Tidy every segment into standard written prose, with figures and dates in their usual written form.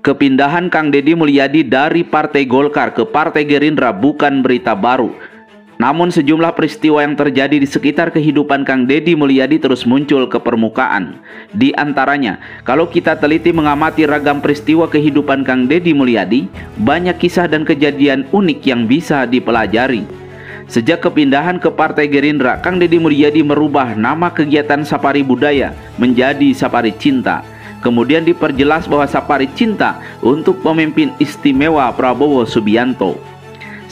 Kepindahan Kang Deddy Mulyadi dari Partai Golkar ke Partai Gerindra bukan berita baru. Namun sejumlah peristiwa yang terjadi di sekitar kehidupan Kang Deddy Mulyadi terus muncul ke permukaan. Di antaranya, kalau kita teliti mengamati ragam peristiwa kehidupan Kang Deddy Mulyadi, banyak kisah dan kejadian unik yang bisa dipelajari. Sejak kepindahan ke Partai Gerindra, Kang Deddy Mulyadi merubah nama kegiatan Sapari Budaya menjadi Sapari Cinta. Kemudian diperjelas bahwa Sapari Cinta untuk pemimpin istimewa Prabowo Subianto.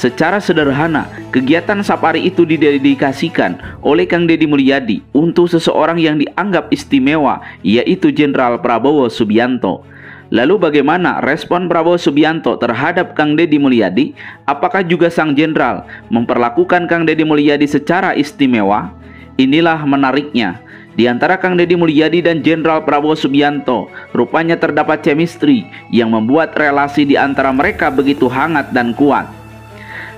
Secara sederhana, kegiatan Sapari itu didedikasikan oleh Kang Deddy Mulyadi untuk seseorang yang dianggap istimewa, yaitu Jenderal Prabowo Subianto. Lalu bagaimana respon Prabowo Subianto terhadap Kang Deddy Mulyadi? Apakah juga sang jenderal memperlakukan Kang Deddy Mulyadi secara istimewa? Inilah menariknya. Di antara Kang Deddy Mulyadi dan Jenderal Prabowo Subianto, rupanya terdapat chemistry yang membuat relasi di antara mereka begitu hangat dan kuat.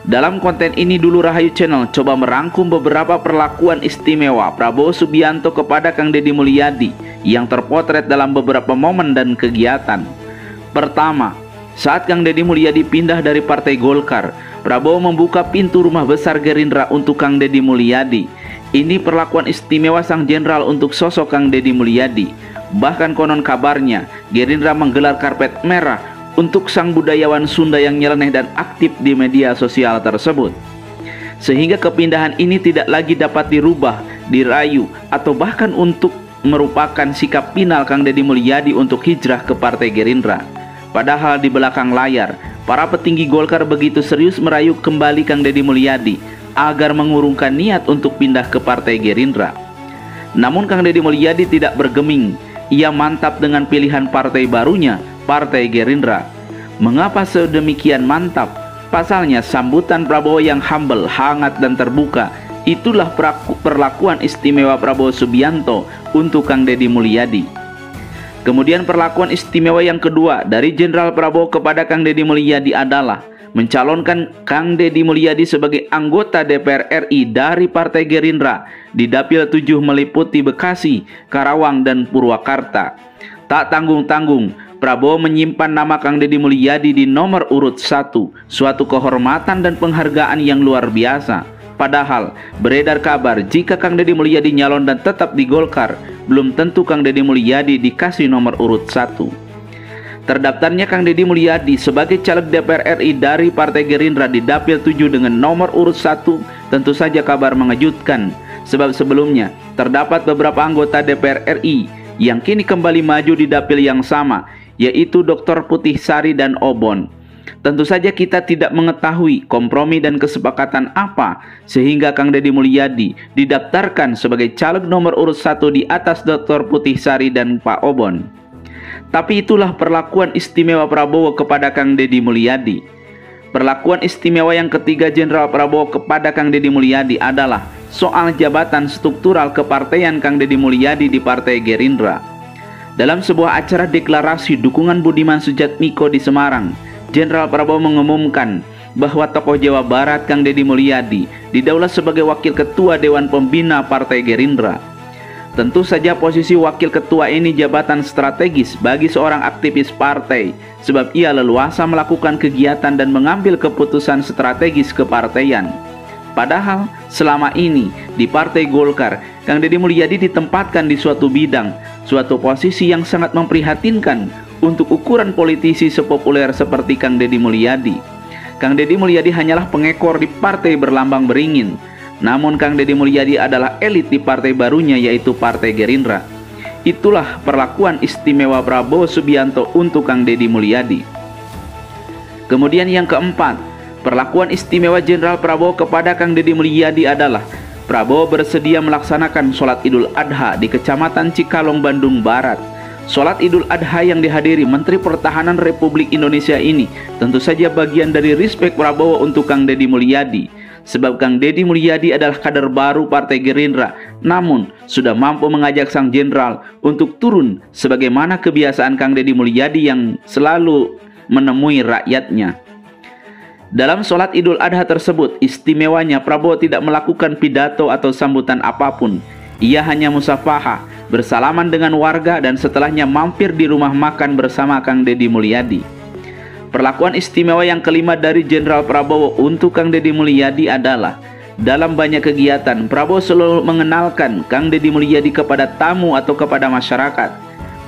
Dalam konten ini dulu Rahayu Channel coba merangkum beberapa perlakuan istimewa Prabowo Subianto kepada Kang Deddy Mulyadi yang terpotret dalam beberapa momen dan kegiatan. Pertama, saat Kang Deddy Mulyadi pindah dari Partai Golkar, Prabowo membuka pintu rumah besar Gerindra untuk Kang Deddy Mulyadi. Ini perlakuan istimewa sang jenderal untuk sosok Kang Deddy Mulyadi. Bahkan konon kabarnya, Gerindra menggelar karpet merah untuk sang budayawan Sunda yang nyeleneh dan aktif di media sosial tersebut. Sehingga kepindahan ini tidak lagi dapat dirubah, dirayu, atau bahkan untuk merupakan sikap final Kang Deddy Mulyadi untuk hijrah ke Partai Gerindra. Padahal di belakang layar, para petinggi Golkar begitu serius merayu kembali Kang Deddy Mulyadi agar mengurungkan niat untuk pindah ke Partai Gerindra. Namun Kang Deddy Mulyadi tidak bergeming. Ia mantap dengan pilihan partai barunya, Partai Gerindra. Mengapa sedemikian mantap? Pasalnya sambutan Prabowo yang humble, hangat dan terbuka. Itulah perlakuan istimewa Prabowo Subianto untuk Kang Deddy Mulyadi. Kemudian perlakuan istimewa yang kedua dari Jenderal Prabowo kepada Kang Deddy Mulyadi adalah mencalonkan Kang Deddy Mulyadi sebagai anggota DPR RI dari Partai Gerindra di Dapil 7 meliputi Bekasi, Karawang, dan Purwakarta. Tak tanggung-tanggung, Prabowo menyimpan nama Kang Deddy Mulyadi di nomor urut 1, suatu kehormatan dan penghargaan yang luar biasa. Padahal beredar kabar jika Kang Deddy Mulyadi nyalon dan tetap di Golkar, belum tentu Kang Deddy Mulyadi dikasih nomor urut 1. Terdaftarnya Kang Deddy Mulyadi sebagai caleg DPR RI dari Partai Gerindra di Dapil 7 dengan nomor urut 1 tentu saja kabar mengejutkan. Sebab sebelumnya terdapat beberapa anggota DPR RI yang kini kembali maju di dapil yang sama, yaitu Dr. Putih Sari dan Obon. Tentu saja kita tidak mengetahui kompromi dan kesepakatan apa sehingga Kang Deddy Mulyadi didaftarkan sebagai caleg nomor urut 1 di atas Dr. Putih Sari dan Pak Obon. Tapi itulah perlakuan istimewa Prabowo kepada Kang Deddy Mulyadi. Perlakuan istimewa yang ketiga Jenderal Prabowo kepada Kang Deddy Mulyadi adalah soal jabatan struktural kepartaian Kang Deddy Mulyadi di Partai Gerindra. Dalam sebuah acara deklarasi dukungan Budiman Sujatmiko di Semarang, Jenderal Prabowo mengumumkan bahwa tokoh Jawa Barat Kang Deddy Mulyadi didaulat sebagai Wakil Ketua Dewan Pembina Partai Gerindra. Tentu saja posisi wakil ketua ini jabatan strategis bagi seorang aktivis partai, sebab ia leluasa melakukan kegiatan dan mengambil keputusan strategis kepartaian. Padahal selama ini di Partai Golkar, Kang Deddy Mulyadi ditempatkan di suatu bidang, suatu posisi yang sangat memprihatinkan untuk ukuran politisi sepopuler seperti Kang Deddy Mulyadi. Kang Deddy Mulyadi hanyalah pengekor di partai berlambang beringin. Namun Kang Deddy Mulyadi adalah elit di partai barunya, yaitu Partai Gerindra. Itulah perlakuan istimewa Prabowo Subianto untuk Kang Deddy Mulyadi. Kemudian yang keempat, perlakuan istimewa Jenderal Prabowo kepada Kang Deddy Mulyadi adalah Prabowo bersedia melaksanakan sholat Idul Adha di Kecamatan Cikalong, Bandung Barat. Sholat Idul Adha yang dihadiri Menteri Pertahanan Republik Indonesia ini tentu saja bagian dari respek Prabowo untuk Kang Deddy Mulyadi. Sebab Kang Deddy Mulyadi adalah kader baru Partai Gerindra, namun sudah mampu mengajak sang jenderal untuk turun sebagaimana kebiasaan Kang Deddy Mulyadi yang selalu menemui rakyatnya. Dalam sholat Idul Adha tersebut, istimewanya Prabowo tidak melakukan pidato atau sambutan apapun. Ia hanya musafahah, bersalaman dengan warga, dan setelahnya mampir di rumah makan bersama Kang Deddy Mulyadi. Perlakuan istimewa yang kelima dari Jenderal Prabowo untuk Kang Deddy Mulyadi adalah, dalam banyak kegiatan, Prabowo selalu mengenalkan Kang Deddy Mulyadi kepada tamu atau kepada masyarakat.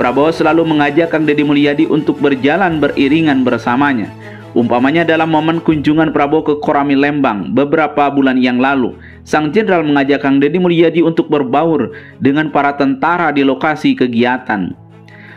Prabowo selalu mengajak Kang Deddy Mulyadi untuk berjalan beriringan bersamanya. Umpamanya dalam momen kunjungan Prabowo ke Koramil Lembang beberapa bulan yang lalu, sang jenderal mengajak Kang Deddy Mulyadi untuk berbaur dengan para tentara di lokasi kegiatan.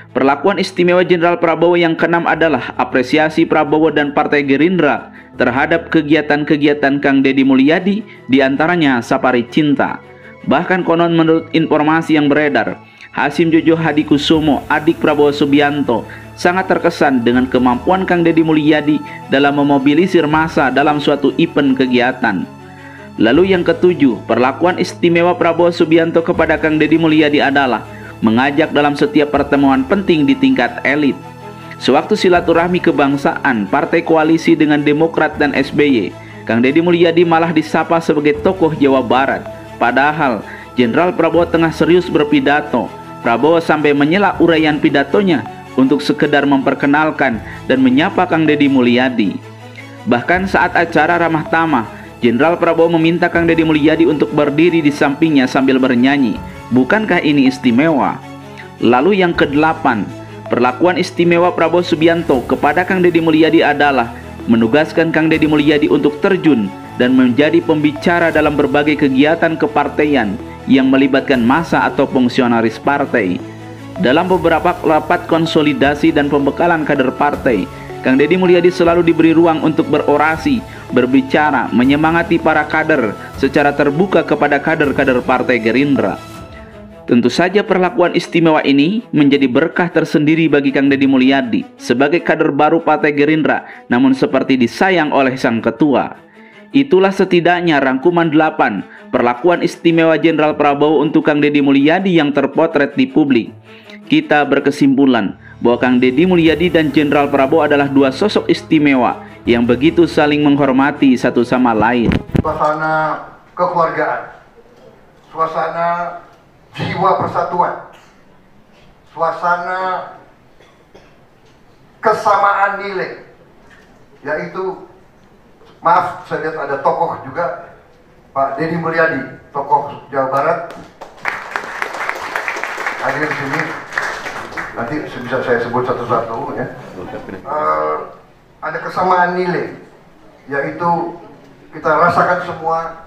Perlakuan istimewa Jenderal Prabowo yang keenam adalah apresiasi Prabowo dan Partai Gerindra terhadap kegiatan-kegiatan Kang Deddy Mulyadi, diantaranya Safari Cinta. Bahkan konon menurut informasi yang beredar, Hasyim Jojo Hadikusumo, adik Prabowo Subianto, sangat terkesan dengan kemampuan Kang Deddy Mulyadi dalam memobilisir massa dalam suatu event kegiatan. Lalu yang ketujuh, perlakuan istimewa Prabowo Subianto kepada Kang Deddy Mulyadi adalah mengajak dalam setiap pertemuan penting di tingkat elit. Sewaktu silaturahmi kebangsaan Partai Koalisi dengan Demokrat dan SBY, Kang Deddy Mulyadi malah disapa sebagai tokoh Jawa Barat. Padahal Jenderal Prabowo tengah serius berpidato. Prabowo sampai menyela uraian pidatonya untuk sekedar memperkenalkan dan menyapa Kang Deddy Mulyadi. Bahkan saat acara ramah tamah, Jenderal Prabowo meminta Kang Deddy Mulyadi untuk berdiri di sampingnya sambil bernyanyi. Bukankah ini istimewa? Lalu yang kedelapan, perlakuan istimewa Prabowo Subianto kepada Kang Deddy Mulyadi adalah menugaskan Kang Deddy Mulyadi untuk terjun dan menjadi pembicara dalam berbagai kegiatan kepartaian yang melibatkan massa atau fungsionaris partai. Dalam beberapa rapat konsolidasi dan pembekalan kader partai, Kang Deddy Mulyadi selalu diberi ruang untuk berorasi, berbicara, menyemangati para kader secara terbuka kepada kader-kader Partai Gerindra. Tentu saja perlakuan istimewa ini menjadi berkah tersendiri bagi Kang Deddy Mulyadi sebagai kader baru Partai Gerindra, namun seperti disayang oleh sang ketua. Itulah setidaknya rangkuman 8 perlakuan istimewa Jenderal Prabowo untuk Kang Deddy Mulyadi yang terpotret di publik. Kita berkesimpulan bahwa Kang Deddy Mulyadi dan Jenderal Prabowo adalah dua sosok istimewa yang begitu saling menghormati satu sama lain. Suasana kekeluargaan, suasana jiwa persatuan, suasana kesamaan nilai, yaitu, maaf, saya lihat ada tokoh juga, Pak Deddy Mulyadi, tokoh Jawa Barat, hadir di sini. Nanti bisa saya sebut satu-satu ya. Ada kesamaan nilai, yaitu kita rasakan semua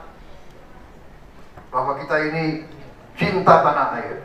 bahwa kita ini cinta tanah air.